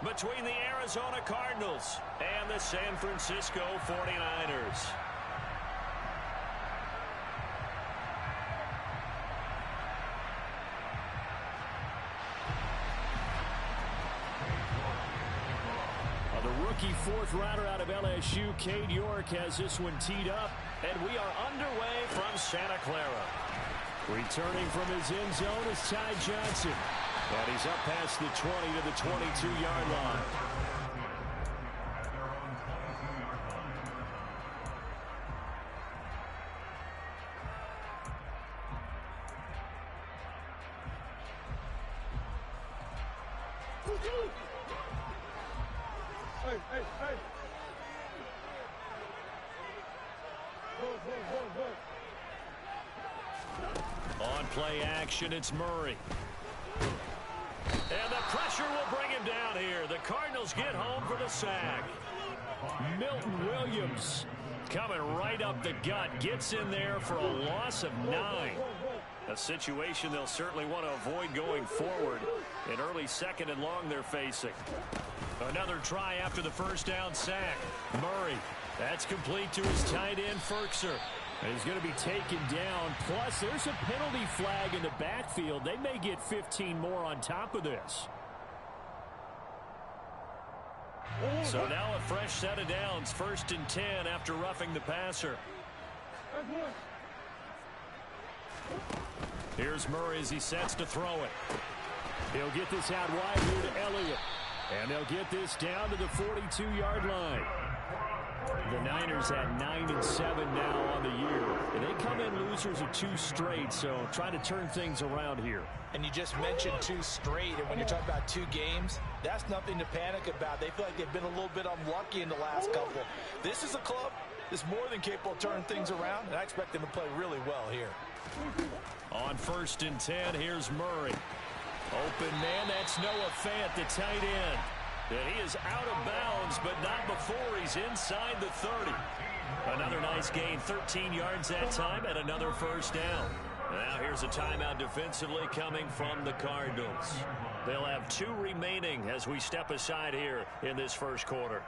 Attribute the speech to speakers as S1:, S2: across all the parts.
S1: between the Arizona Cardinals and the San Francisco 49ers. Rookie fourth rounder out of LSU, Cade York, has this one teed up, and we are underway from Santa Clara. Returning from his end zone is Ty Johnson, and he's up past the 20 to the 22-yard line. On play action, it's Murray. And the pressure will bring him down here. The Cardinals get home for the sack. Milton Williams coming right up the gut. Gets in there for a loss of 9. A situation they'll certainly want to avoid going forward. An early second and long they're facing. Another try after the first down sack. Murray. That's complete to his tight end, Firkser. He's going to be taken down. Plus, there's a penalty flag in the backfield. They may get 15 more on top of this. So now a fresh set of downs. 1st and 10 after roughing the passer. Here's Murray as he sets to throw it. He'll get this out wide here to Elliott. And they'll get this down to the 42-yard line. The Niners at 9-7 now on the year. And they come in losers of 2 straight, so trying to turn things around here.
S2: And you just mentioned 2 straight, and when you're talking about 2 games, that's nothing to panic about. They feel like they've been a little bit unlucky in the last couple. This is a club that's more than capable of turning things around, and I expect them to play really well here.
S1: On 1st and 10, here's Murray. Open man, that's Noah Fant, the tight end. And he is out of bounds, but not before he's inside the 30. Another nice gain, 13 yards that time, and another first down. Now here's a timeout defensively coming from the Cardinals. They'll have 2 remaining as we step aside here in this first quarter.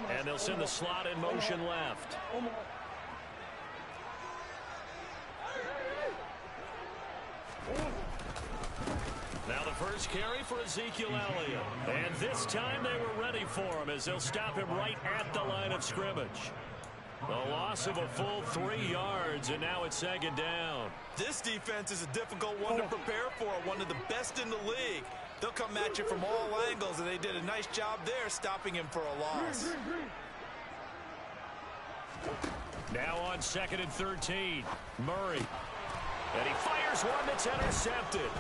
S1: And they'll send the slot in motion left. Now the first carry for Ezekiel Elliott. And this time they were ready for him as they'll stop him right at the line of scrimmage. A loss of a full 3 yards, and now it's 2nd down.
S3: This defense is a difficult one to prepare for, one of the best in the league. They'll come at you from all angles, and they did a nice job there stopping him for a loss.
S1: Now on 2nd and 13, Murray. And he fires one that's intercepted.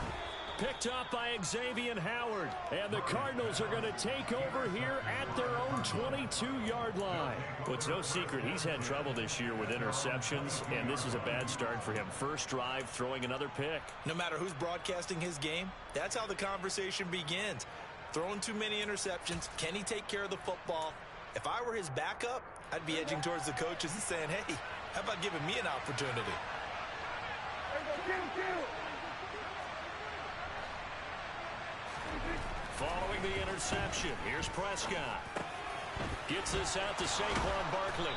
S1: Picked up by Xavier Howard. And the Cardinals are going to take over here at their own 22-yard line. Well, it's no secret he's had trouble this year with interceptions, and this is a bad start for him. First drive, throwing another pick.
S3: No matter who's broadcasting his game, that's how the conversation begins. Throwing too many interceptions. Can he take care of the football? If I were his backup, I'd be edging towards the coaches and saying, hey, how about giving me an opportunity?
S1: Following the interception, here's Prescott. Gets this out to Saquon Barkley.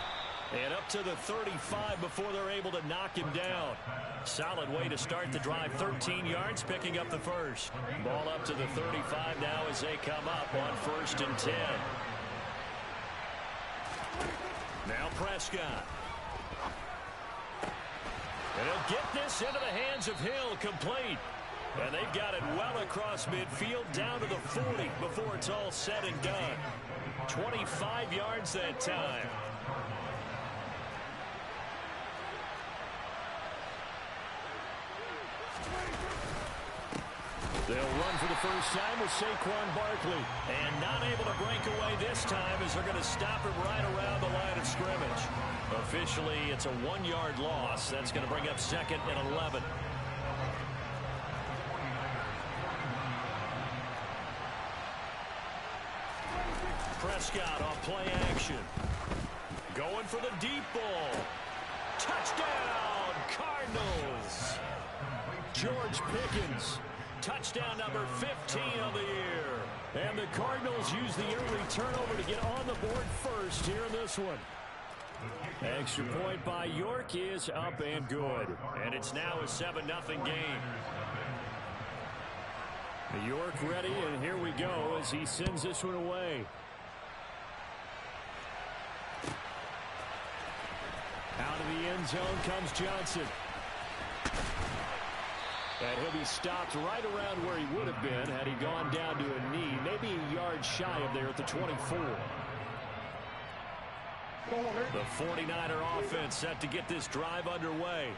S1: And up to the 35 before they're able to knock him down. Solid way to start the drive. 13 yards, picking up the first. Ball up to the 35 now as they come up on 1st and 10. Now Prescott. And he'll get this into the hands of Hill, complete. And they've got it well across midfield down to the 40 before it's all said and done. 25 yards that time. They'll run for the first time with Saquon Barkley. And not able to break away this time as they're going to stop him right around the line of scrimmage. Officially, it's a 1-yard loss. That's going to bring up 2nd and 11. Prescott on play action. Going for the deep ball. Touchdown, Cardinals. George Pickens, touchdown number 15 of the year. And the Cardinals use the early turnover to get on the board first here in this one. Extra point by York is up and good. And it's now a 7-0 game. York ready, and here we go as he sends this one away. Out of the end zone comes Johnson. And he'll be stopped right around where he would have been had he gone down to a knee, maybe a yard shy of there at the 24. The 49er offense set to get this drive underway.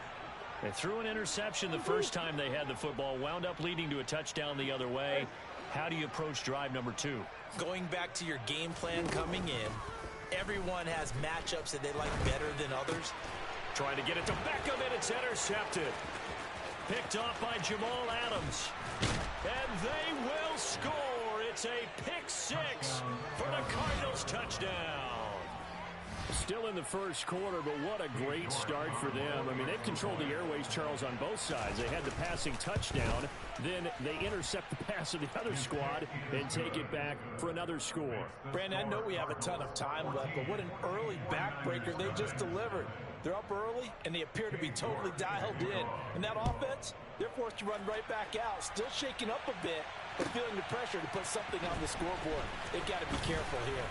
S1: They threw an interception the first time they had the football, wound up leading to a touchdown the other way. How do you approach drive number 2?
S3: Going back to your game plan coming in, everyone has matchups that they like better than others.
S1: Trying to get it to Beckham, and it's intercepted. Picked off by Jamal Adams. And they will score. It's a pick 6 for the Cardinals touchdown. Still in the first quarter, but what a great start for them. I mean, they've controlled the airways, Charles, on both sides. They had the passing touchdown. Then they intercept the pass of the other squad and take it back for another score.
S2: Brandon, I know we have a ton of time left, but what an early backbreaker they just delivered. They're up early, and they appear to be totally dialed in. And that offense, they're forced to run right back out, still shaking up a bit, but feeling the pressure to put something on the scoreboard. They've got to be careful here.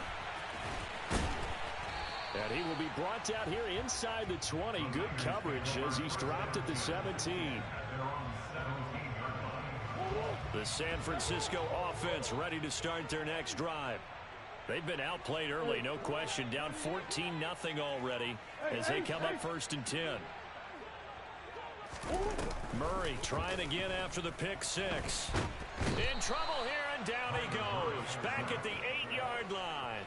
S1: And he will be brought down here inside the 20. Good coverage as he's dropped at the 17. The San Francisco offense ready to start their next drive. They've been outplayed early, no question. Down 14-0 already as they come up 1st and 10. Murray trying again after the pick 6. In trouble here, and down he goes. Back at the 8-yard line.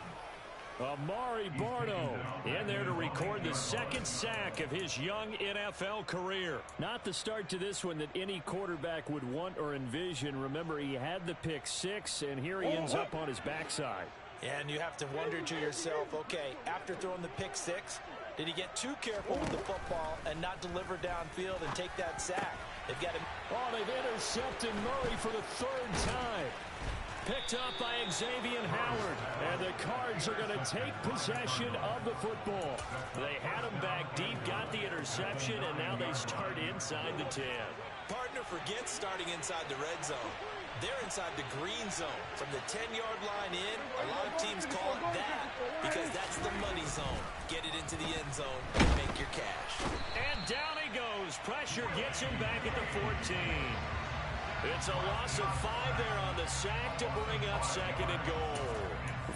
S1: Amari Barno in there to record the 2nd sack of his young NFL career. Not the start to this one that any quarterback would want or envision. Remember, he had the pick 6, and here he ends up on his backside.
S2: And you have to wonder to yourself, okay, after throwing the pick 6, did he get too careful with the football and not deliver downfield and take that sack? They've got him.
S1: Oh, they've intercepted Murray for the 3rd time. Picked up by Xavier Howard, and the Cards are going to take possession of the football. They had him back deep, got the interception, and now they start inside the 10.
S3: Partner forgets starting inside the red zone. They're inside the green zone. From the 10-yard line in, a lot of teams call it that because that's the money zone. Get it into the end zone and make your cash.
S1: And down he goes. Pressure gets him back at the 14. It's a loss of 5 there on the sack to bring up 2nd and goal.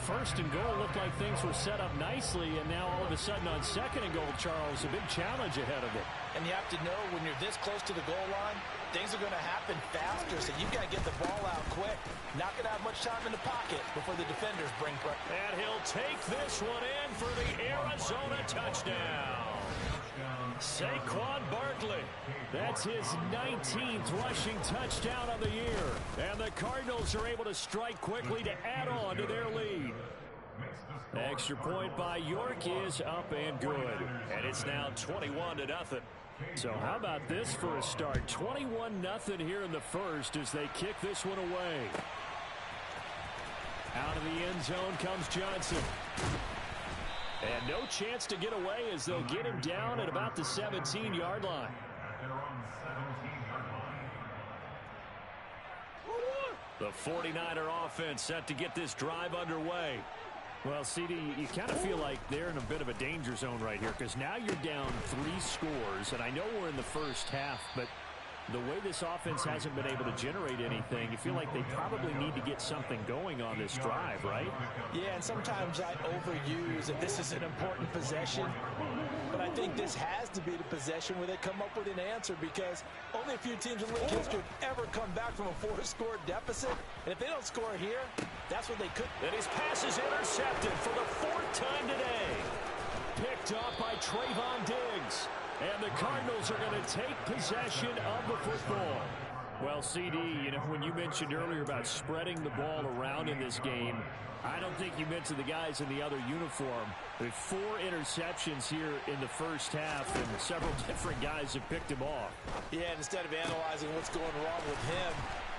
S1: 1st and goal looked like things were set up nicely, and now all of a sudden on 2nd and goal, Charles, a big challenge ahead of it.
S2: And you have to know when you're this close to the goal line, things are going to happen faster, so you've got to get the ball out quick. Not going to have much time in the pocket before the defenders bring pressure.
S1: And he'll take this one in for the Arizona touchdown. Saquon Barkley. That's his 19th rushing touchdown of the year. And the Cardinals are able to strike quickly to add on to their lead. Extra point by York is up and good. And it's now 21-0. So how about this for a start? 21-0 here in the first as they kick this one away. Out of the end zone comes Johnson. And no chance to get away as they'll get him down at about the 17-yard line. The 49er offense set to get this drive underway. Well, CD, you kind of feel like they're in a bit of a danger zone right here because now you're down 3 scores, and I know we're in the first half, but the way this offense hasn't been able to generate anything, you feel like they probably need to get something going on this drive, right?
S2: Yeah, and sometimes I overuse that this is an important possession, but I think this has to be the possession where they come up with an answer because only a few teams in league history have ever come back from a 4-score deficit, and if they don't score here, that's what they could.
S1: And his pass is intercepted for the 4th time today. Picked up by Trayvon Diggs. And the Cardinals are going to take possession of the football. Well, CD, you know, when you mentioned earlier about spreading the ball around in this game, I don't think you mentioned the guys in the other uniform. There's 4 interceptions here in the first half, and several different guys have picked him off.
S2: Yeah, and instead of analyzing what's going wrong with him,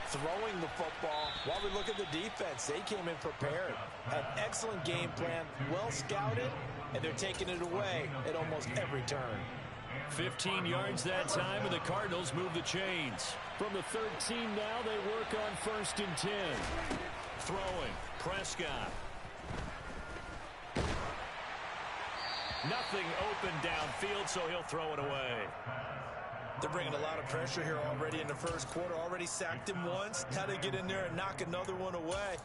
S2: throwing the football, while we look at the defense, they came in prepared. Had an excellent game plan, well scouted, and they're taking it away at almost every turn.
S1: 15 yards that time, and the Cardinals move the chains. From the 13 now, they work on 1st and 10. Throwing, Prescott. Nothing open downfield, so he'll throw it away.
S2: They're bringing a lot of pressure here already in the first quarter. Already sacked him once. How to get in there and knock another one away.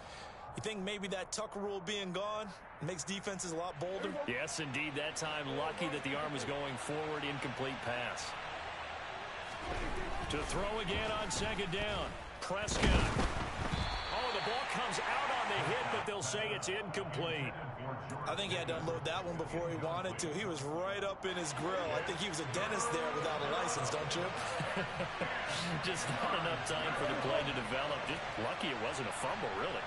S2: You think maybe that Tucker rule being gone makes defenses a lot bolder?
S1: Yes, indeed. That time, lucky that the arm was going forward. Incomplete pass. To throw again on 2nd down. Prescott. Oh, the ball comes out on the hit, but they'll say it's incomplete.
S2: I think he had to unload that one before he wanted to. He was right up in his grill. I think he was a dentist there without a license, don't you?
S1: Just not enough time for the play to develop. Just lucky it wasn't a fumble, really.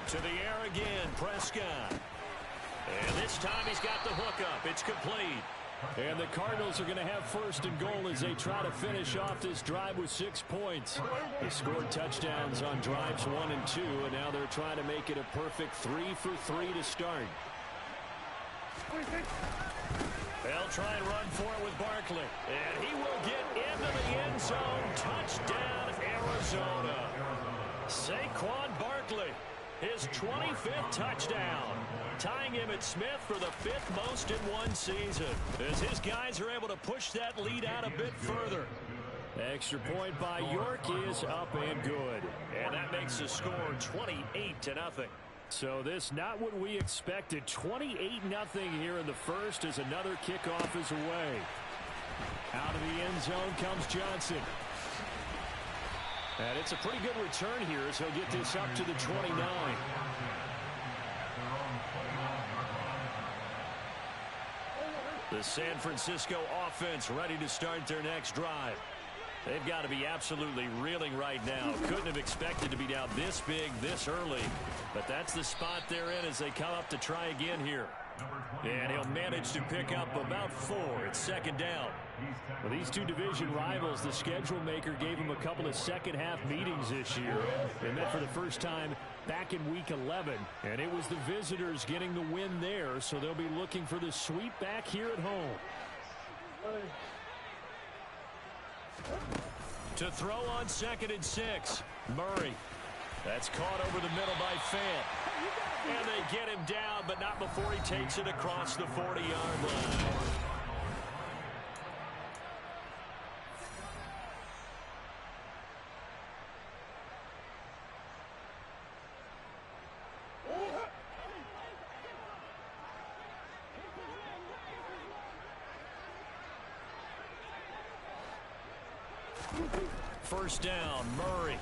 S1: To the air again, Prescott. And this time he's got the hook up. It's complete. And the Cardinals are going to have 1st and goal as they try to finish off this drive with 6 points. They scored touchdowns on drives 1 and 2, and now they're trying to make it a perfect 3 for 3 to start. They'll try and run for it with Barkley. And he will get into the end zone. Touchdown, Arizona. Saquon Barkley, his 25th touchdown, tying him at Smith for the 5th most in one season, as his guys are able to push that lead out a bit further. Extra point by York is up and good, and that makes the score 28-0. So this not what we expected. 28-0 here in the first as another kickoff is away. Out of the end zone comes Johnson. And it's a pretty good return here as he'll get this up to the 29. The San Francisco offense ready to start their next drive. They've got to be absolutely reeling right now. Couldn't have expected to be down this big this early. But that's the spot they're in as they come up to try again here. And he'll manage to pick up about 4. It's 2nd down. Well, these two division rivals, the schedule maker gave them a couple of second-half meetings this year. They met for the first time back in Week 11, and it was the visitors getting the win there, so they'll be looking for the sweep back here at home. To throw on 2nd and 6, Murray. That's caught over the middle by Fant. And they get him down, but not before he takes it across the 40-yard line. First down, Murray.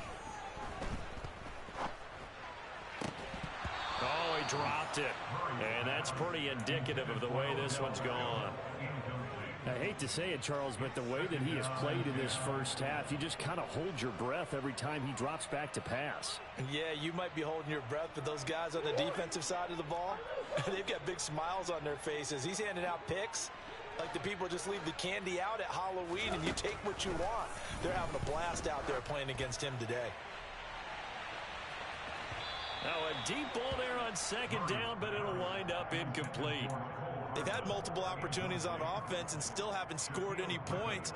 S1: Oh, he dropped it. And that's pretty indicative of the way this one's gone. I hate to say it, Charles, but the way that he has played in this first half, you just kind of hold your breath every time he drops back to pass.
S2: Yeah, you might be holding your breath, but those guys on the defensive side of the ball, they've got big smiles on their faces. He's handing out picks like the people just leave the candy out at Halloween and you take what you want. They're having a blast out there playing against him today.
S1: Now a deep ball there on 2nd down, but it'll wind up incomplete.
S2: They've had multiple opportunities on offense and still haven't scored any points.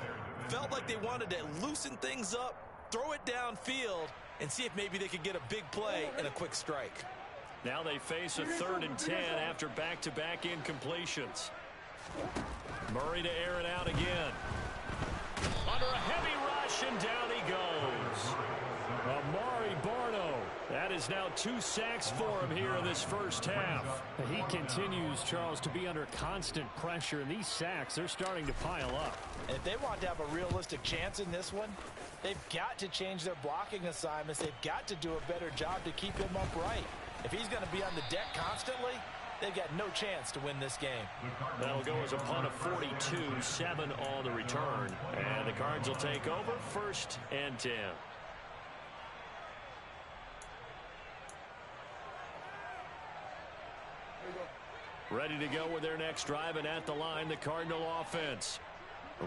S2: Felt like they wanted to loosen things up, throw it downfield, and see if maybe they could get a big play and a quick strike.
S1: Now they face a 3rd and 10 after back-to-back incompletions. Murray to air it out again. Under a heavy rush, and down he goes. Amari Barno. That is now 2 sacks for him here in this first half. He continues, Charles, to be under constant pressure, and these sacks, they're starting to pile up.
S2: And if they want to have a realistic chance in this one, they've got to change their blocking assignments. They've got to do a better job to keep him upright. If he's going to be on the deck constantly, they've got no chance to win this game.
S1: That'll go as a punt of 42, 7 on the return. And the Cards will take over, 1st and 10. Ready to go with their next drive, and at the line, the Cardinal offense.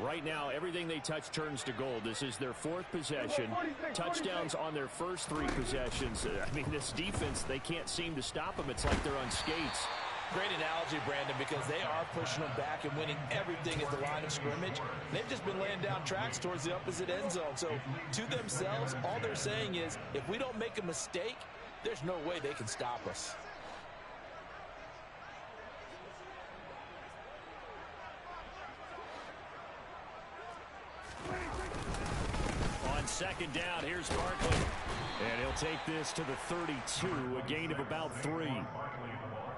S1: Right now, everything they touch turns to gold. This is their 4th possession. Touchdowns on their first 3 possessions. I mean, this defense, they can't seem to stop them. It's like they're on skates.
S2: Great analogy, Brandon, because they are pushing them back and winning everything at the line of scrimmage. They've just been laying down tracks towards the opposite end zone. So, to themselves, all they're saying is, if we don't make a mistake, there's no way they can stop us.
S1: On 2nd down, here's Barkley. And he'll take this to the 32, a gain of about 3.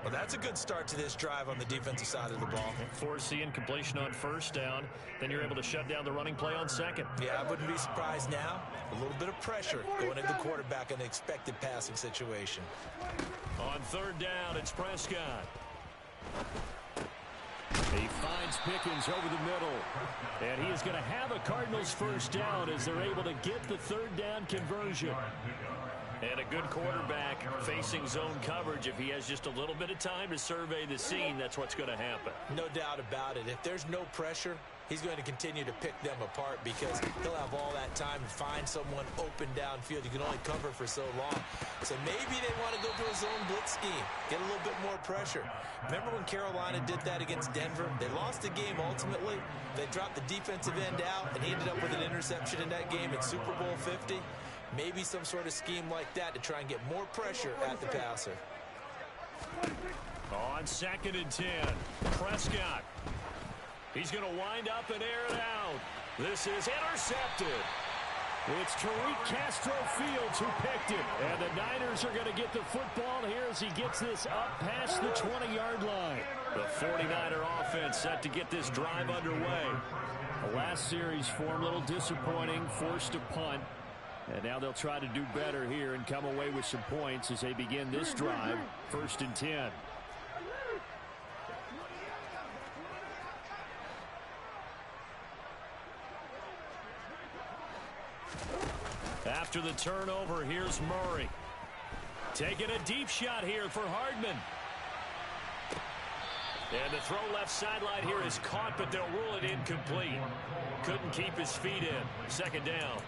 S2: Well, that's a good start to this drive on the defensive side of the ball.
S1: Force the incompletion on 1st down. Then you're able to shut down the running play on 2nd.
S2: Yeah, I wouldn't be surprised now. A little bit of pressure going into the quarterback in the expected passing situation.
S1: On 3rd down, it's Prescott. He finds Pickens over the middle. And he is going to have a Cardinals 1st down as they're able to get the 3rd down conversion. And a good quarterback facing zone coverage. If he has just a little bit of time to survey the scene, that's what's going to happen.
S2: No doubt about it. If there's no pressure, he's going to continue to pick them apart because he'll have all that time to find someone open downfield. You can only cover for so long. So maybe they want to go to a zone blitz scheme, get a little bit more pressure. Remember when Carolina did that against Denver? They lost the game ultimately. They dropped the defensive end out, and he ended up with an interception in that game in Super Bowl 50. Maybe some sort of scheme like that to try and get more pressure at the passer.
S1: On 2nd and 10, Prescott. He's going to wind up and air it out. This is intercepted. It's Tariq Castro Fields who picked it. And the Niners are going to get the football here as he gets this up past the 20-yard line. The 49er offense set to get this drive underway. The last series for him, a little disappointing, forced a punt. And now they'll try to do better here and come away with some points as they begin this drive, 1st and 10. After the turnover, here's Murray. Taking a deep shot here for Hardman. And the throw left sideline here is caught, but they'll rule it incomplete. Couldn't keep his feet in. 2nd down.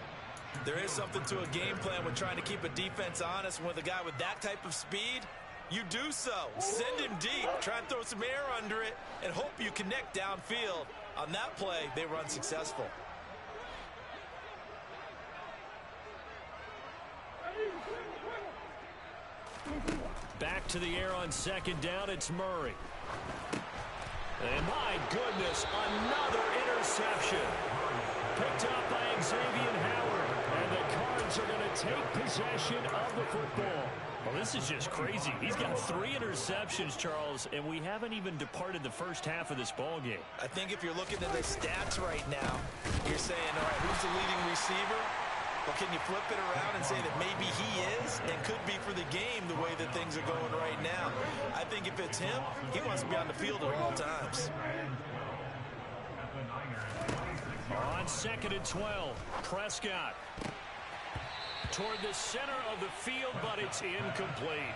S2: There is something to a game plan with trying to keep a defense honest. With a guy with that type of speed, you do so. Send him deep, try and throw some air under it, and hope you connect downfield. On that play, they were unsuccessful.
S1: Back to the air on 2nd down, it's Murray. And my goodness, another interception. Picked up by Xavier Howard. And the Cards are going to take possession of the football. Well, this is just crazy. He's got 3 interceptions, Charles, and we haven't even departed the first half of this ball game.
S2: I think if you're looking at the stats right now, you're saying, all right, who's the leading receiver? Well, can you flip it around and say that maybe he is and could be for the game the way that things are going right now? I think if it's him, he wants to be on the field at all times.
S1: On 2nd and 12, Prescott. Toward the center of the field, but it's incomplete.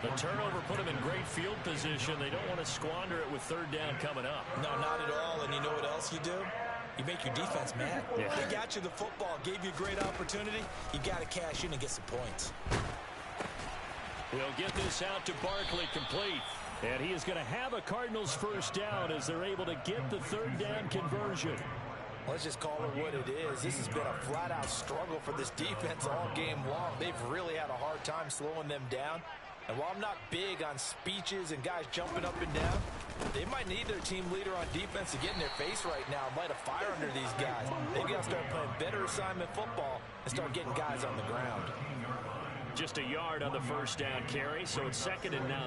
S1: The turnover put him in great field position. They don't want to squander it with 3rd down coming up.
S2: No, not at all. And you know what else you do? You make your defense mad.
S1: Yeah.
S2: They got you the football, gave you a great opportunity. You got to cash in and get some points.
S1: He'll get this out to Barkley, complete. And he is going to have a Cardinals 1st down as they're able to get the 3rd down conversion.
S2: Let's just call it what it is. This has been a flat-out struggle for this defense all game long. They've really had a hard time slowing them down. And while I'm not big on speeches and guys jumping up and down, they might need their team leader on defense to get in their face right now and light a fire under these guys. They've got to start playing better assignment football and start getting guys on the ground.
S1: Just a yard on the 1st down carry, so it's 2nd and 9.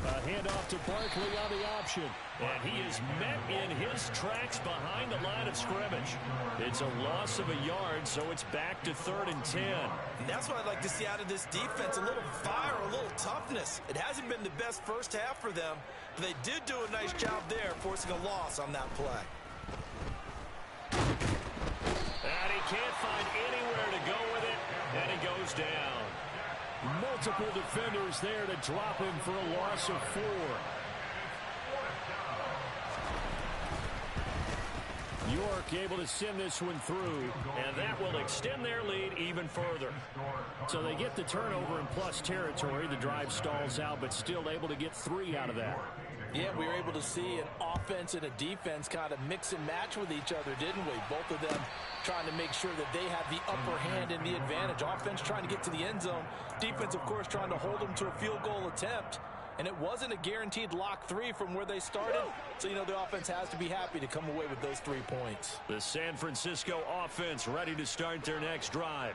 S1: A hand off to Barkley on the option. And he is met in his tracks behind the line of scrimmage. It's a loss of a yard, so it's back to 3rd and 10.
S2: And that's what I'd like to see out of this defense, a little fire, a little toughness. It hasn't been the best first half for them, but they did do a nice job there, forcing a loss on that play.
S1: And he can't find anywhere to go with it, and he goes down. Multiple defenders there to drop him for a loss of 4. York able to send this one through, and that will extend their lead even further. So they get the turnover in plus territory. The drive stalls out, but still able to get 3 out of that.
S2: Yeah, we were able to see an offense and a defense kind of mix and match with each other, didn't we? Both of them trying to make sure that they have the upper hand and the advantage. Offense trying to get to the end zone. Defense, of course, trying to hold them to a field goal attempt. And it wasn't a guaranteed lock 3 from where they started. So, you know, the offense has to be happy to come away with those 3 points.
S1: The San Francisco offense ready to start their next drive.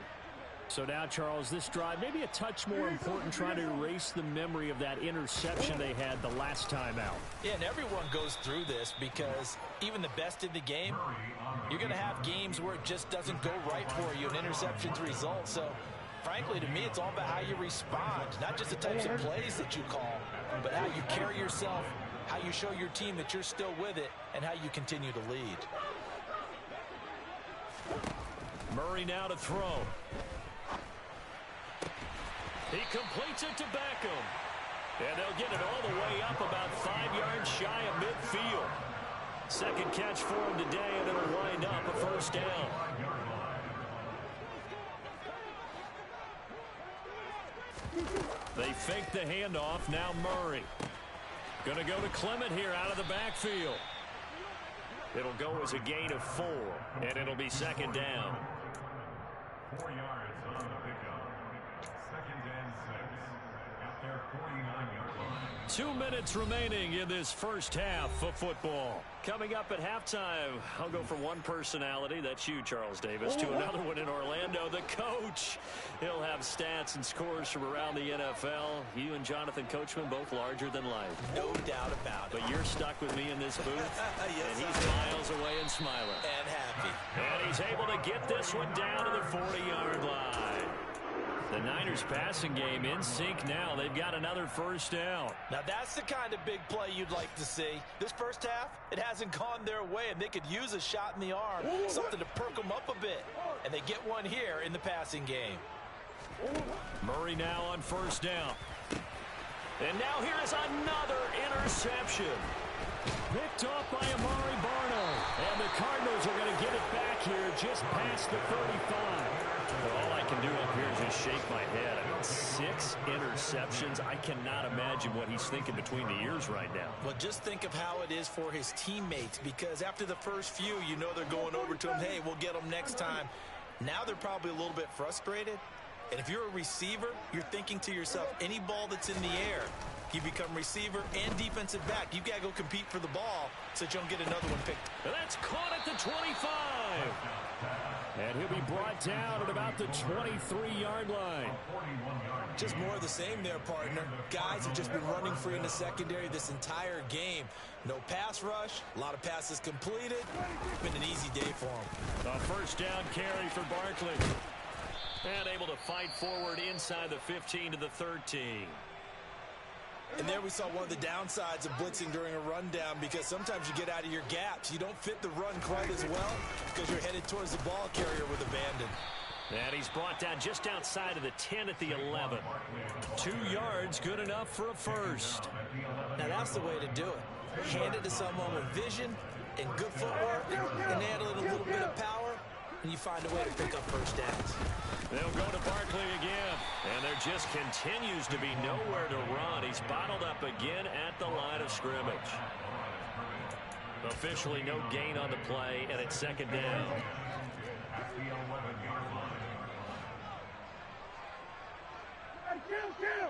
S1: So now, Charles, this drive maybe a touch more important, trying to erase the memory of that interception they had the last time out.
S2: Yeah, and everyone goes through this because even the best in the game, you're going to have games where it just doesn't go right for you, and interceptions result. So, frankly, to me, it's all about how you respond, not just the types of plays that you call, but how you carry yourself, how you show your team that you're still with it, and how you continue to lead.
S1: Murray now to throw. He completes it to Beckham. And they'll get it all the way up about 5 yards shy of midfield. Second catch for him today, and it'll wind up a first down. They fake the handoff. Now Murray. Going to go to Clement here out of the backfield. It'll go as a gain of 4, and it'll be second down.
S4: 4 yards on the pickup. 2nd and 6. Out there, 49-yard line.
S1: 2 minutes remaining in this first half of football. Coming up at halftime, I'll go from one personality, that's you, Charles Davis, to another one in Orlando, the coach. He'll have stats and scores from around the NFL. You and Jonathan Coachman, both larger than life.
S2: No doubt about it.
S1: But you're stuck with me in this booth,
S2: Yes,
S1: and he's miles away and smiling.
S2: And happy.
S1: And he's able to get this one down to the 40-yard line. The Niners passing game in sync now. They've got another first down.
S2: Now that's the kind of big play you'd like to see. This first half, it hasn't gone their way, and they could use a shot in the arm, something to perk them up a bit. And they get one here in the passing game.
S1: Murray now on first down. And now here is another interception. Picked off by Amari Barno. And the Cardinals are going to get it back here just past the 35. All I can do up here is just shake my head. I mean, 6 interceptions. I cannot imagine what he's thinking between the ears right now.
S2: Well, just think of how it is for his teammates, because after the first few, you know they're going over to him, hey, we'll get them next time. Now they're probably a little bit frustrated. And if you're a receiver, you're thinking to yourself, any ball that's in the air, you become receiver and defensive back. You've got to go compete for the ball so that you don't get another one picked.
S1: That's caught at the 25. And he'll be brought down at about the 23-yard line.
S2: Just more of the same there, partner. Guys have just been running free in the secondary this entire game. No pass rush, a lot of passes completed. Been an easy day for them.
S1: A first down carry for Barkley. And able to fight forward inside the 15 to the 13.
S2: And there we saw one of the downsides of blitzing during a rundown, because sometimes you get out of your gaps. You don't fit the run quite as well because you're headed towards the ball carrier with abandon.
S1: And he's brought down just outside of the 10 at the 11. 2 yards, good enough for a first.
S2: Now that's the way to do it. Hand it to someone with vision and good footwork and add a little bit of power, and you find a way to pick up first downs.
S1: They'll go to Barkley again. And there just continues to be nowhere to run. He's bottled up again at the line of scrimmage. Officially no gain on the play, and it's second down.
S4: Kill!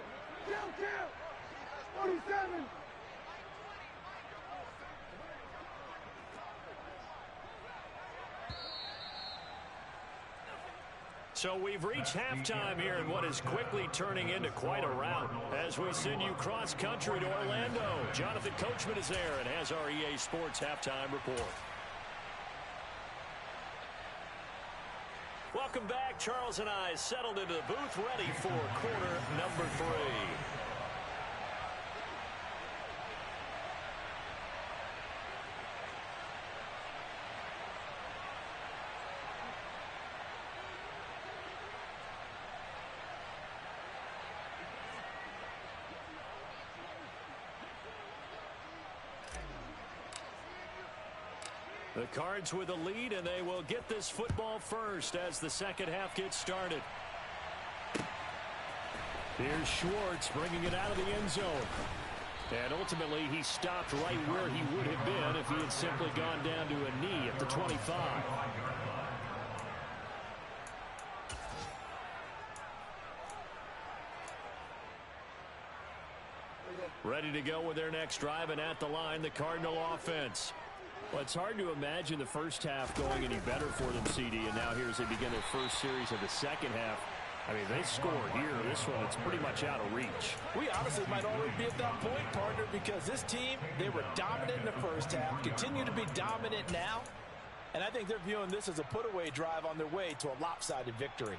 S4: 47!
S1: So we've reached halftime here in what is quickly turning into quite a rout as we send you cross-country to Orlando. Jonathan Coachman is there and has our EA Sports halftime report. Welcome back. Charles and I settled into the booth ready for quarter number 3. The Cards with a lead, and they will get this football first as the second half gets started. Here's Schwartz bringing it out of the end zone. And ultimately, he stopped right where he would have been if he had simply gone down to a knee at the 25. Ready to go with their next drive, and at the line, the Cardinal offense. Well, it's hard to imagine the first half going any better for them, CD, and now here as they begin their first series of the second half. I mean, they score here. This one, it's pretty much out of reach.
S2: We honestly might already be at that point, partner, because this team, they were dominant in the first half, continue to be dominant now, and I think they're viewing this as a put-away drive on their way to a lopsided victory.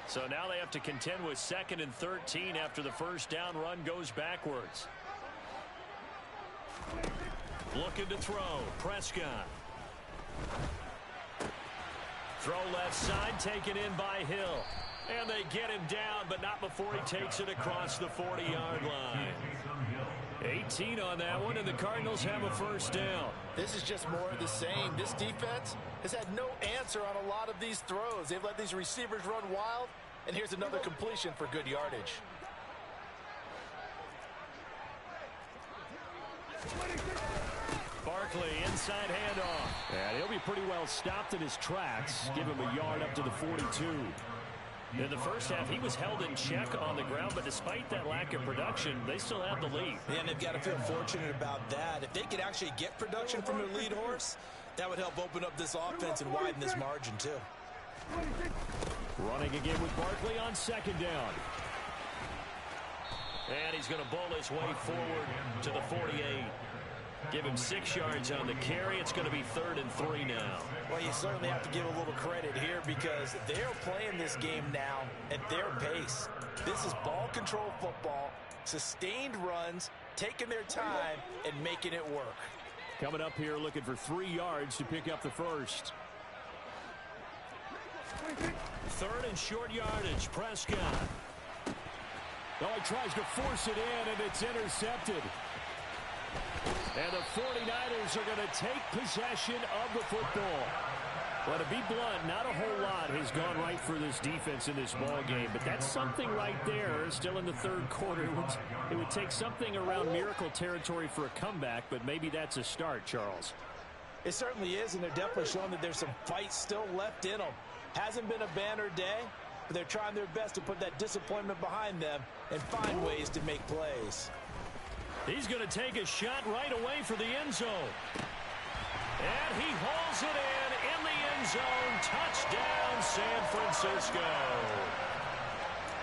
S1: So now they have to contend with 2nd and 13 after the first down run goes backwards. Looking to throw. Prescott. Throw left side, taken in by Hill. And they get him down, but not before he takes it across the 40-yard line. 18 on that one, and the Cardinals have a first down.
S2: This is just more of the same. This defense has had no answer on a lot of these throws. They've let these receivers run wild, and here's another completion for good yardage.
S1: Barkley, inside handoff. And he'll be pretty well stopped in his tracks. Give him a yard up to the 42. In the first half, he was held in check on the ground, but despite that lack of production, they still have the lead.
S2: Yeah, and they've got to feel fortunate about that. If they could actually get production from their lead horse, that would help open up this offense and widen this margin, too.
S1: Running again with Barkley on second down. And he's going to bowl his way forward to the 48. Give him 6 yards on the carry. It's going to be 3rd and 3 now.
S2: Well, you certainly have to give a little credit here because they're playing this game now at their pace. This is ball control football, sustained runs, taking their time, and making it work.
S1: Coming up here looking for 3 yards to pick up the first. 3rd and short yardage. Prescott. Oh, he tries to force it in, and it's intercepted. And the 49ers are going to take possession of the football. Well, to be blunt, not a whole lot has gone right for this defense in this ball game, but that's something right there. Still in the 3rd quarter. It would take something around miracle territory for a comeback, but maybe that's a start, Charles.
S2: It certainly is, and they're definitely showing that there's some fight still left in them. Hasn't been a banner day, but they're trying their best to put that disappointment behind them and find ways to make plays.
S1: He's going to take a shot right away for the end zone. And he hauls it in the end zone. Touchdown, San Francisco.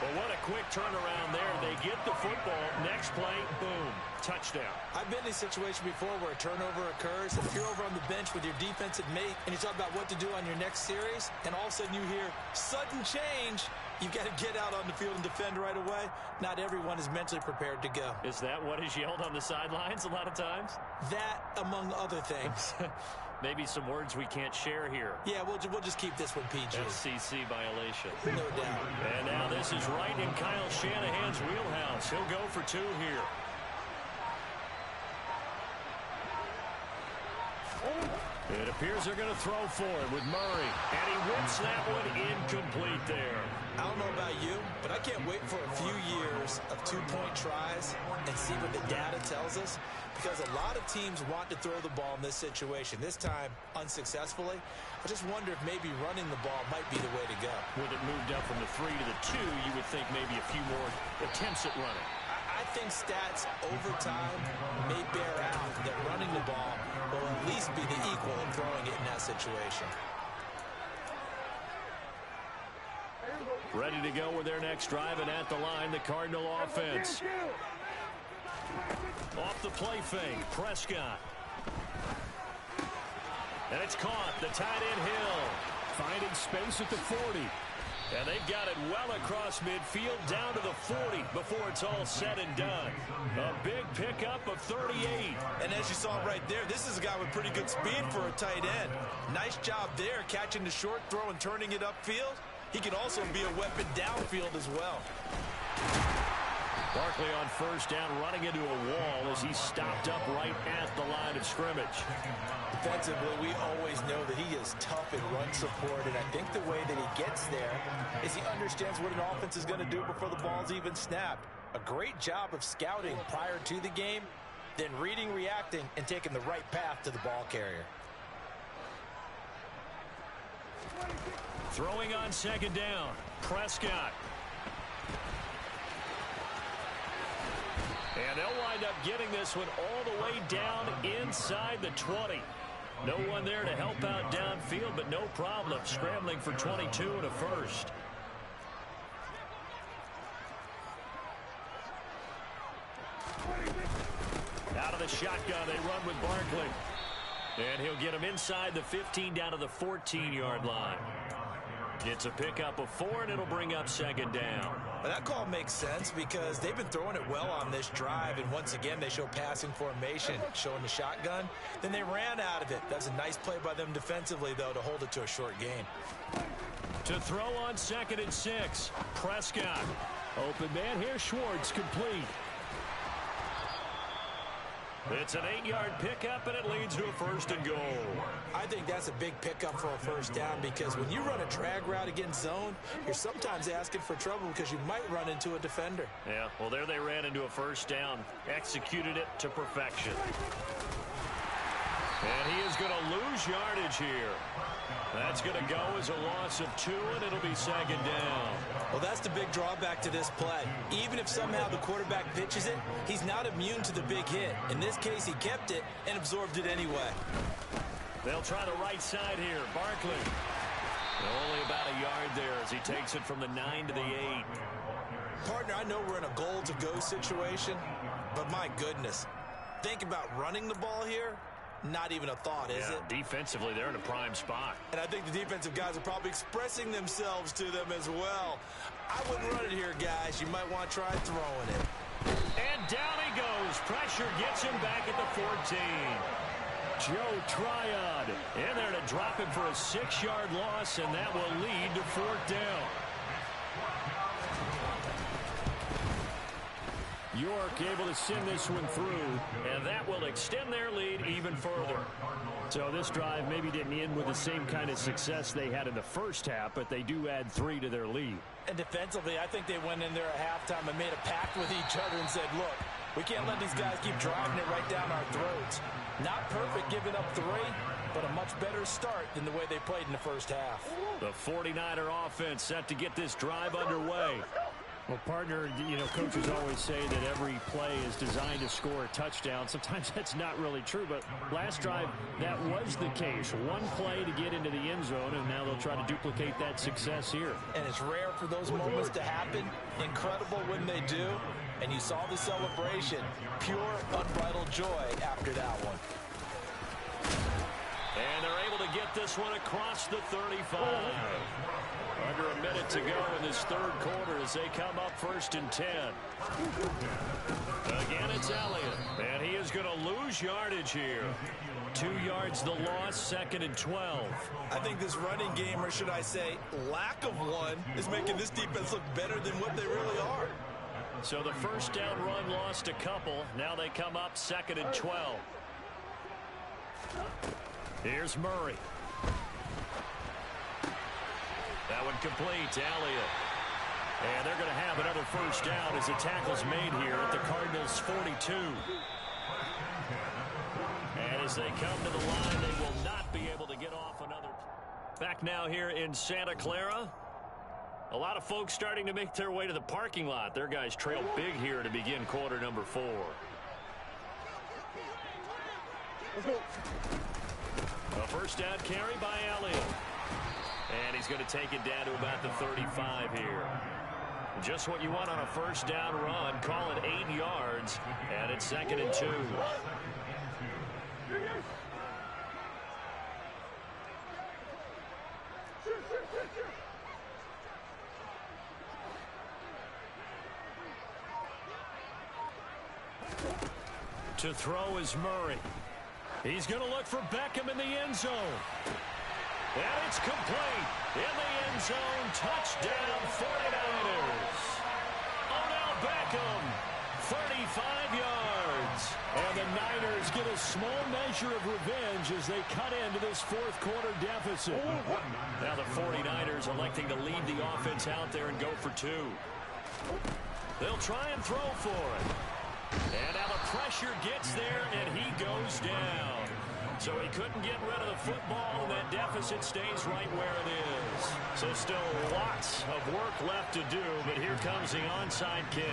S1: Well, what a quick turnaround there. They get the football. Next play, boom, touchdown. I've been in a situation before where a turnover occurs. If you're over on the bench with your defensive mate and you talk about what to do on your next series, and all of a sudden you hear sudden change, you've got to get out on the field and defend right away. Not everyone is mentally prepared to go. Is that what is yelled on the sidelines a lot of times? That, among other things. Maybe some words we can't share here. Yeah, we'll just keep this one PG. FCC violation. No doubt. And now this is right in Kyle Shanahan's wheelhouse. He'll go for 2 here. It appears they're going to throw for it with Murray. And he whips that one incomplete there. I don't know about you, but I can't wait for a few years of 2-point tries and see what the data tells us. Because a lot of teams want to throw the ball in this situation. This time, unsuccessfully. I just wonder if maybe running the ball might be the way to go. With it moved up from the 3 to the 2, you would think maybe a few more attempts at running. I think stats over time may bear out that running the ball will at least be the equal of throwing it in that situation. Ready to go with their next drive, and at the line, the Cardinal offense. Off the play fake, Prescott. And it's caught. The tight end Hill finding space at the 40. And they've got it well across midfield down to the 40 before it's all said and done. A big pickup of 38.
S2: And as you saw right there, this is a guy with pretty good speed for a tight end. Nice job there catching the short throw and turning it upfield. He can also be a weapon downfield as well.
S1: Barkley on first down running into a wall as he's stopped up right at the line of scrimmage.
S2: Defensively, we always know that he is tough in run support, and I think the way that he gets there is he understands what an offense is going to do before the ball's even snapped. A great job of scouting prior to the game, then reading, reacting, and taking the right path to the ball carrier.
S1: Throwing on second down, Prescott. And they'll wind up getting this one all the way down inside the 20. No one there to help out downfield, but no problem. Scrambling for 22 and a first. Out of the shotgun, they run with Barkley. And he'll get him inside the 15 down to the 14-yard line. It's a pickup of 4, and it'll bring up second down.
S2: Well, that call makes sense because they've been throwing it well on this drive, and once again they show passing formation, showing the shotgun. Then they ran out of it. That's a nice play by them defensively, though, to hold it to a short gain.
S1: To throw on second and 6, Prescott. Open man here, Schwartz, complete. It's an 8-yard pickup, and it leads to a first and goal.
S2: I think that's a big pickup for a first down because when you run a drag route against zone, you're sometimes asking for trouble because you might run into a defender.
S1: Yeah, well, there they ran into a first down. Executed it to perfection. And he is going to lose yardage here. That's going to go as a loss of 2, and it'll be second down.
S2: Well, that's the big drawback to this play. Even if somehow the quarterback pitches it, he's not immune to the big hit. In this case, he kept it and absorbed it anyway.
S1: They'll try the right side here. Barkley. Only about a yard there as he takes it from the 9 to the 8.
S2: Partner, I know we're in a goal-to-go situation, but my goodness. Think about running the ball here. Not even a thought, is it?
S1: Defensively, they're in a prime spot.
S2: And I think the defensive guys are probably expressing themselves to them as well. I wouldn't run it here, guys. You might want to try throwing it.
S1: And down he goes. Pressure gets him back at the 14. Joe Tryon in there to drop him for a 6-yard loss, and that will lead to fourth down. York able to send this one through, and that will extend their lead even further. So this drive maybe didn't end with the same kind of success they had in the first half, but they do add 3 to their lead.
S2: And defensively, I think they went in there at halftime and made a pact with each other and said, look, we can't let these guys keep driving it right down our throats. Not perfect giving up 3, but a much better start than the way they played in the first half.
S1: The 49er offense set to get this drive underway. Well, partner, you know, coaches always say that every play is designed to score a touchdown. Sometimes that's not really true, but last drive, that was the case. One play to get into the end zone, and now they'll try to duplicate that success here.
S2: And it's rare for those moments to happen. Incredible when they do. And you saw the celebration. Pure, unbridled joy after that one.
S1: And they're able to get this one across the 35. Under a minute to go in this third quarter as they come up 1st and 10. Again, it's Elliott. And he is going to lose yardage here. 2 yards the loss, 2nd and 12.
S2: I think this running game, or should I say lack of one, is making this defense look better than what they really are.
S1: So the first down run lost a couple. Now they come up 2nd and 12. Here's Murray. That one complete to Elliott. And they're going to have another first down as the tackle's made here at the Cardinals' 42. And as they come to the line, they will not be able to get off another. Back now here in Santa Clara. A lot of folks starting to make their way to the parking lot. Their guys trail big here to begin quarter number 4. A first down carry by Elliott. And he's going to take it down to about the 35 here. Just what you want on a first down run. Call it 8 yards. And it's 2nd and 2. To throw is Murray. He's going to look for Beckham in the end zone. And it's complete. In the end zone, touchdown 49ers. Odell Beckham, 35 yards. And the Niners get a small measure of revenge as they cut into this fourth quarter deficit. Now the 49ers electing to lead the offense out there and go for 2. They'll try and throw for it. And now the pressure gets there, and he goes down. So he couldn't get rid of the football, and that deficit stays right where it is. So still lots of work left to do, but here comes the onside kick.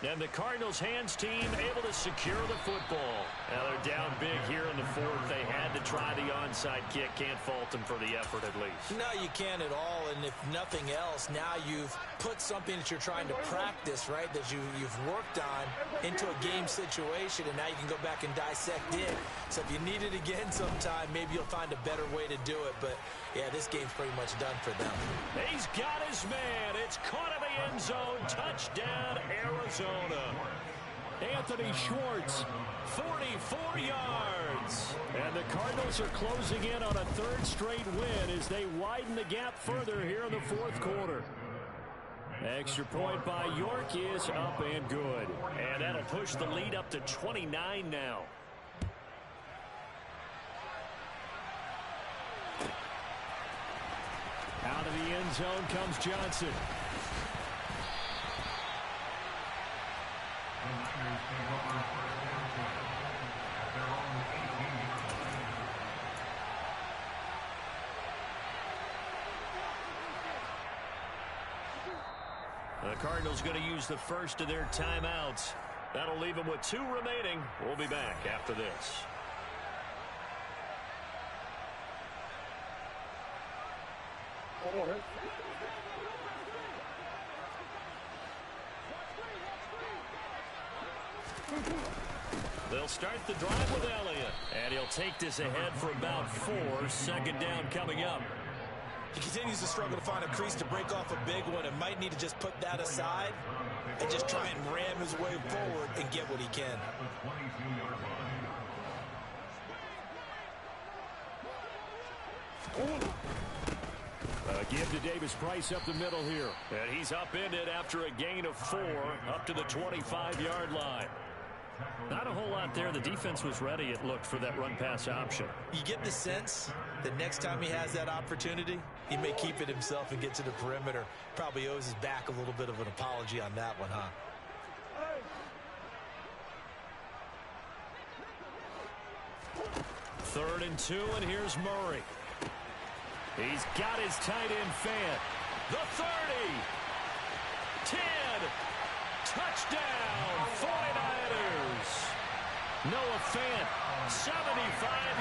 S1: And the Cardinals' hands team able to secure the football. Now they're down big here in the fourth. They had to try the onside kick. Can't fault them for the effort at least.
S2: No, you can't at all. And if nothing else, now you've put something that you're trying to practice, right, that you've worked on into a game situation, and now you can go back and dissect it. So if you need it again sometime, maybe you'll find a better way to do it. But, yeah, this game's pretty much done for them.
S1: He's got his man. It's caught in the end zone. Touchdown, Arizona. Anthony Schwartz, 44 yards. And the Cardinals are closing in on a 3rd straight win as they widen the gap further here in the fourth quarter. Extra point by York is up and good. And that'll push the lead up to 29 now. Out of the end zone comes Johnson. The Cardinals going to use the first of their timeouts. That'll leave them with 2 remaining. We'll be back after this. They'll start the drive with Elliott. And he'll take this ahead for about 4. 2nd down coming up.
S2: He continues to struggle to find a crease to break off a big one and might need to just put that aside and just try and ram his way forward and get what he can.
S1: Give to Davis Price up the middle here. And he's upended after a gain of 4 up to the 25-yard line. Not a whole lot there. The defense was ready, it looked, for that run-pass option.
S2: You get the sense that next time he has that opportunity, he may keep it himself and get to the perimeter. Probably owes his back a little bit of an apology on that one, huh?
S1: Third and 2, and here's Murray. He's got his tight end Fant. The 30. 10. Touchdown, 49ers. Noah Fant, 75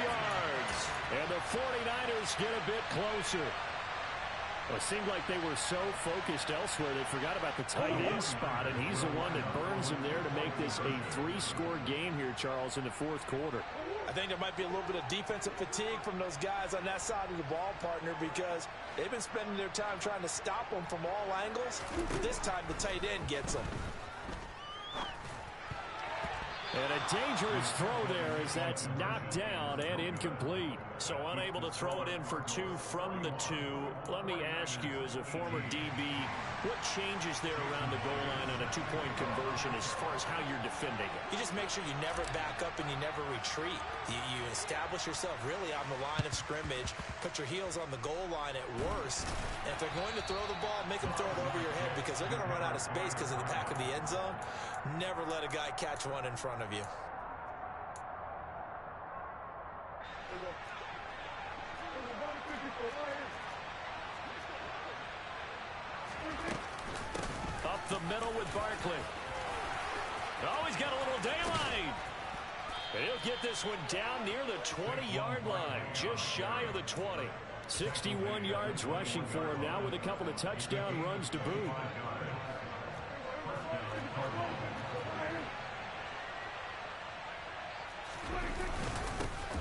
S1: yards. And the 49ers get a bit closer. Well, it seemed like they were so focused elsewhere they forgot about the tight end spot, and he's the one that burns them there to make this a 3-score game here, Charles, in the fourth quarter.
S2: I think there might be a little bit of defensive fatigue from those guys on that side of the ball, partner, because they've been spending their time trying to stop them from all angles. But this time the tight end gets them.
S1: And a dangerous throw there as that's knocked down and incomplete. So unable to throw it in for 2 from the 2. Let me ask you, as a former DB, what changes there around the goal line on a 2-point conversion as far as how you're defending it?
S2: You just make sure you never back up and you never retreat. You establish yourself really on the line of scrimmage, put your heels on the goal line at worst, and if they're going to throw the ball, make them throw it over your head because they're going to run out of space because of the back of the end zone. Never let a guy catch one in front of you.
S1: Up the middle with Barkley. Oh, he's got a little daylight. And he'll get this one down near the 20-yard line, just shy of the 20. 61 yards rushing for him now with a couple of touchdown runs to boot.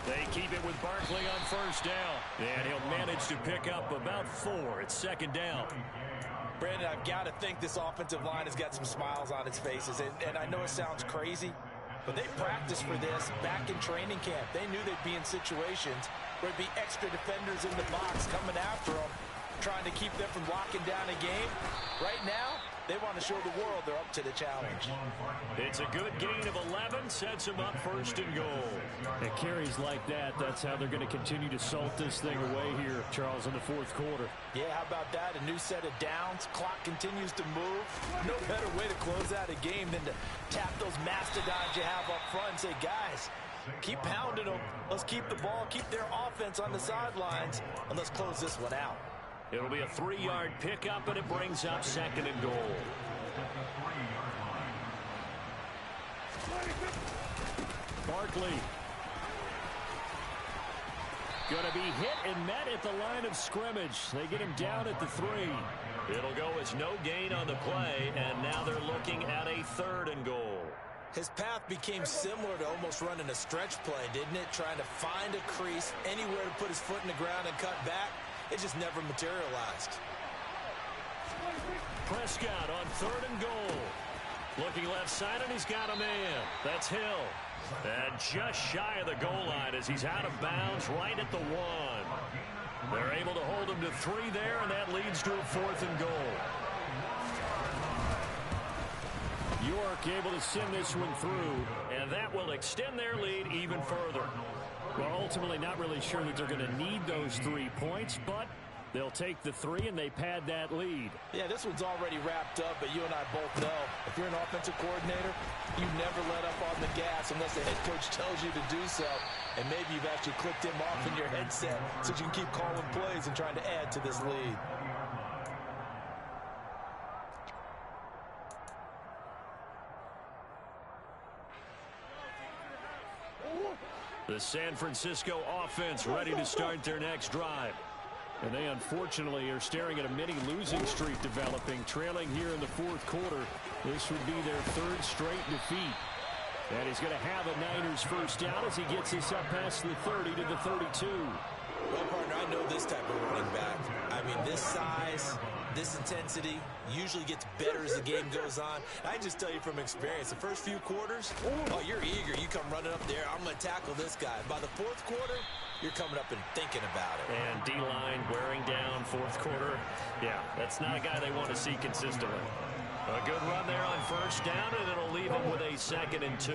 S1: They keep it with Barkley on first down. And he'll manage to pick up about 4. It's second down.
S2: Brandon, I've got to think this offensive line has got some smiles on its faces. And I know it sounds crazy, but they practiced for this back in training camp. They knew they'd be in situations where there'd be extra defenders in the box coming after them, trying to keep them from locking down a game. Right now, they want to show the world they're up to the challenge.
S1: It's a good gain of 11, sets them up first and goal. And carries like that, that's how they're going to continue to salt this thing away here, Charles, in the fourth quarter.
S2: Yeah, how about that? A new set of downs. Clock continues to move. No better way to close out a game than to tap those mastodons you have up front and say, guys, keep pounding them. Let's keep the ball, keep their offense on the sidelines, and let's close this one out.
S1: It'll be a 3-yard pickup, and it brings up second and goal. Barkley. Going to be hit and met at the line of scrimmage. They get him down at the 3. It'll go as no gain on the play, and now they're looking at a 3rd and goal.
S2: His path became similar to almost running a stretch play, didn't it? Trying to find a crease, anywhere to put his foot in the ground and cut back. It just never materialized.
S1: Prescott on 3rd and goal. Looking left side, and he's got a man. That's Hill. And just shy of the goal line as he's out of bounds right at the 1. They're able to hold him to 3 there, and that leads to a 4th and goal. York able to send this one through, and that will extend their lead even further. Well, ultimately not really sure that they're going to need those 3 points, but they'll take the 3 and they pad that lead.
S2: Yeah, this one's already wrapped up, but you and I both know if you're an offensive coordinator, you never let up on the gas unless the head coach tells you to do so. And maybe you've actually clicked him off in your headset so you can keep calling plays and trying to add to this lead.
S1: The San Francisco offense ready to start their next drive. And they unfortunately are staring at a mini losing streak developing, trailing here in the fourth quarter. This would be their 3rd straight defeat. And he's going to have a Niners first down as he gets this up past the 30 to the 32.
S2: Well, partner, I know this type of running back. I mean, this size, this intensity usually gets better as the game goes on. I just tell you from experience, the first few quarters, oh, you're eager. You come running up there, I'm going to tackle this guy. By the fourth quarter, you're coming up and thinking about it.
S1: And D-line wearing down fourth quarter. Yeah, that's not a guy they want to see consistently. A good run there on first down, and it'll leave him with a 2nd and 2.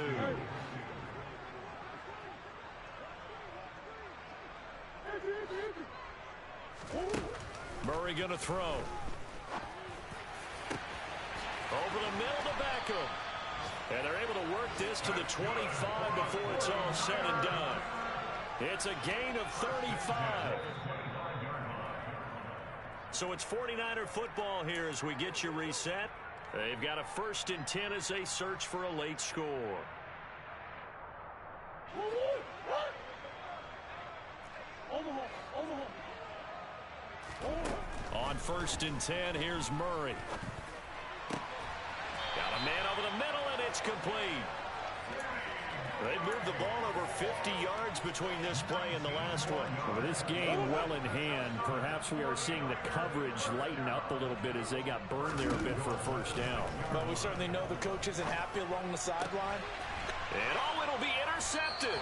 S1: Murray going to throw. Over the middle to Beckham. And they're able to work this to the 25 before it's all said and done. It's a gain of 35. So it's 49er football here as we get you reset. They've got a 1st and 10 as they search for a late score. On 1st and 10, here's Murray. Got a man over the middle, and it's complete. They moved the ball over 50 yards between this play and the last one. With this game well in hand, perhaps we are seeing the coverage lighten up a little bit as they got burned there a bit for a first down.
S2: But we certainly know the coach isn't happy along the sideline.
S1: And it'll be intercepted.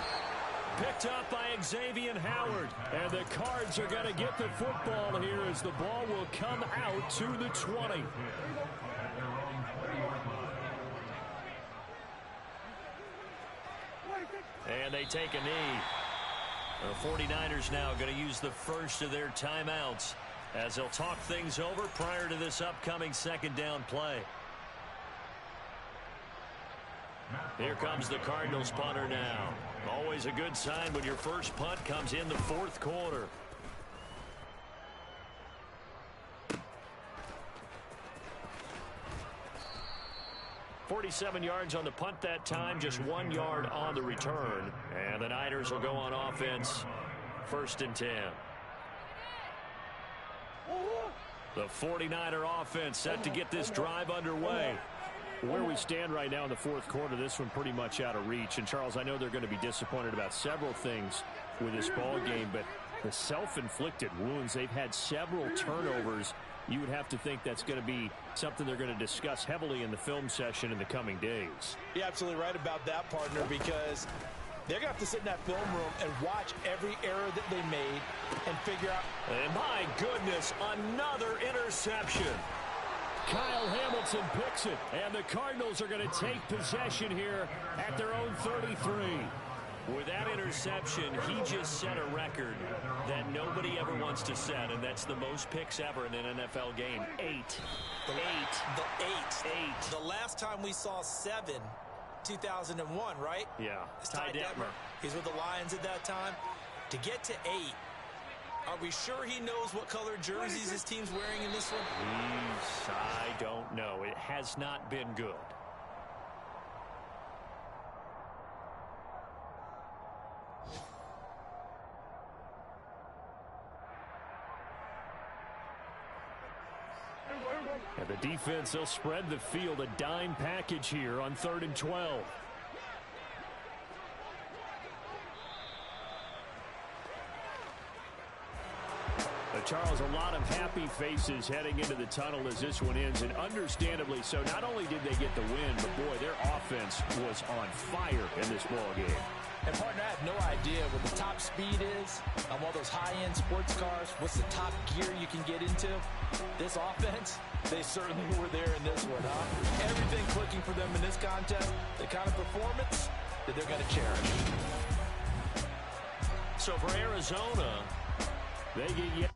S1: Picked up by Xavier Howard. And the Cards are going to get the football here as the ball will come out to the 20. And they take a knee. The 49ers now going to use the first of their timeouts as they'll talk things over prior to this upcoming 2nd down play. Here comes the Cardinals punter now. Always a good sign when your first punt comes in the fourth quarter. .47 yards on the punt that time, just 1 yard on the return. And the Niners will go on offense, 1st and 10. The 49er offense set to get this drive underway. Where we stand right now in the fourth quarter, this one pretty much out of reach. And, Charles, I know they're going to be disappointed about several things with this ball game, but the self-inflicted wounds, they've had several turnovers. You would have to think that's going to be something they're going to discuss heavily in the film session in the coming days.
S2: You're absolutely right about that, partner, because they're going to have to sit in that film room and watch every error that they made and figure out.
S1: And my goodness, another interception. Kyle Hamilton picks it, and the Cardinals are going to take possession here at their own 33. With that interception, he just set a record that nobody ever wants to set, and that's the most picks ever in an NFL game. 8.
S2: The last time we saw 7, 2001, right?
S1: Yeah.
S2: It's Ty Detmer. He's with the Lions at that time. To get to 8, are we sure he knows what color jerseys his team's wearing in this one?
S1: I don't know. It has not been good. And the defense, they'll spread the field, a dime package here on 3rd and 12. Charles, a lot of happy faces heading into the tunnel as this one ends, and understandably so. Not only did they get the win, but boy, their offense was on fire in this ball game.
S2: And partner, I have no idea what the top speed is on one of those high-end sports cars. What's the top gear you can get into? This offense, they certainly were there in this one, huh? Everything clicking for them in this contest, the kind of performance that they're going to cherish.
S1: So for Arizona, they get yet